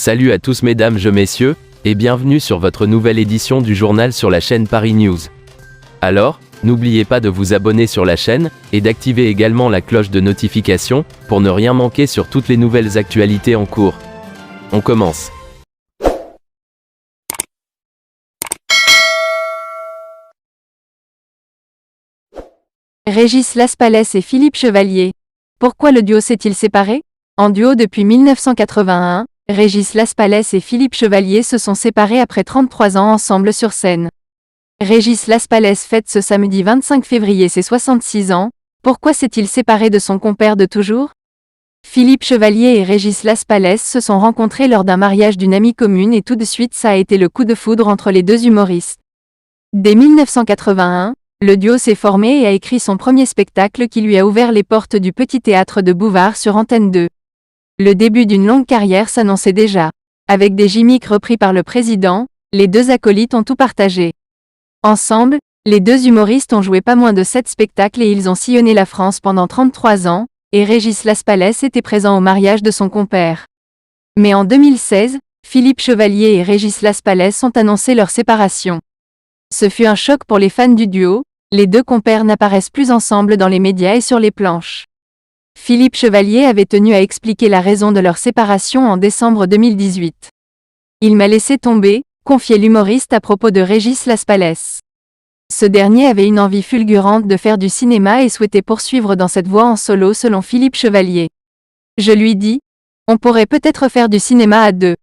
Salut à tous mesdames et messieurs, et bienvenue sur votre nouvelle édition du journal sur la chaîne Paris News. Alors, n'oubliez pas de vous abonner sur la chaîne, et d'activer également la cloche de notification, pour ne rien manquer sur toutes les nouvelles actualités en cours. On commence. Régis Laspalès et Philippe Chevalier. Pourquoi le duo s'est-il séparé? En duo depuis 1981, Régis Laspalès et Philippe Chevalier se sont séparés après 33 ans ensemble sur scène. Régis Laspalès fête ce samedi 25 février ses 66 ans. Pourquoi s'est-il séparé de son compère de toujours? Philippe Chevalier et Régis Laspalès se sont rencontrés lors d'un mariage d'une amie commune et tout de suite ça a été le coup de foudre entre les deux humoristes. Dès 1981, le duo s'est formé et a écrit son premier spectacle qui lui a ouvert les portes du Petit Théâtre de Bouvard sur Antenne 2. Le début d'une longue carrière s'annonçait déjà. Avec des gimmicks repris par le président, les deux acolytes ont tout partagé. Ensemble, les deux humoristes ont joué pas moins de 7 spectacles et ils ont sillonné la France pendant 33 ans, et Régis Laspalès était présent au mariage de son compère. Mais en 2016, Philippe Chevalier et Régis Laspalès ont annoncé leur séparation. Ce fut un choc pour les fans du duo, les deux compères n'apparaissent plus ensemble dans les médias et sur les planches. Philippe Chevalier avait tenu à expliquer la raison de leur séparation en décembre 2018. Il m'a laissé tomber, confiait l'humoriste à propos de Régis Laspalès. Ce dernier avait une envie fulgurante de faire du cinéma et souhaitait poursuivre dans cette voie en solo selon Philippe Chevalier. Je lui dis, on pourrait peut-être faire du cinéma à deux.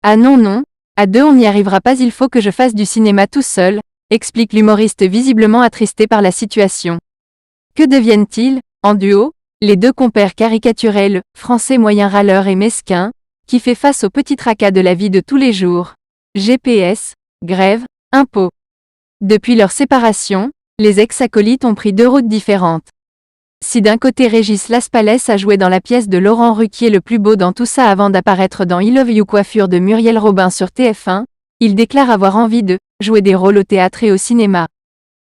Ah non, à deux on n'y arrivera pas, il faut que je fasse du cinéma tout seul, explique l'humoriste visiblement attristé par la situation. Que deviennent-ils, en duo? Les deux compères caricaturaient le français moyen râleur et mesquin, qui fait face aux petits tracas de la vie de tous les jours. GPS, grève, impôts. Depuis leur séparation, les ex-acolytes ont pris deux routes différentes. Si d'un côté Régis Laspalès a joué dans la pièce de Laurent Ruquier Le Plus Beau dans tout ça avant d'apparaître dans I Love You Coiffure de Muriel Robin sur TF1, il déclare avoir envie de jouer des rôles au théâtre et au cinéma.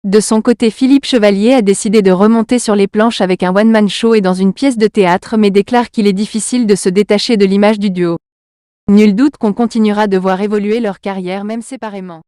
De son côté, Philippe Chevalier a décidé de remonter sur les planches avec un one-man show et dans une pièce de théâtre mais déclare qu'il est difficile de se détacher de l'image du duo. Nul doute qu'on continuera de voir évoluer leur carrière même séparément.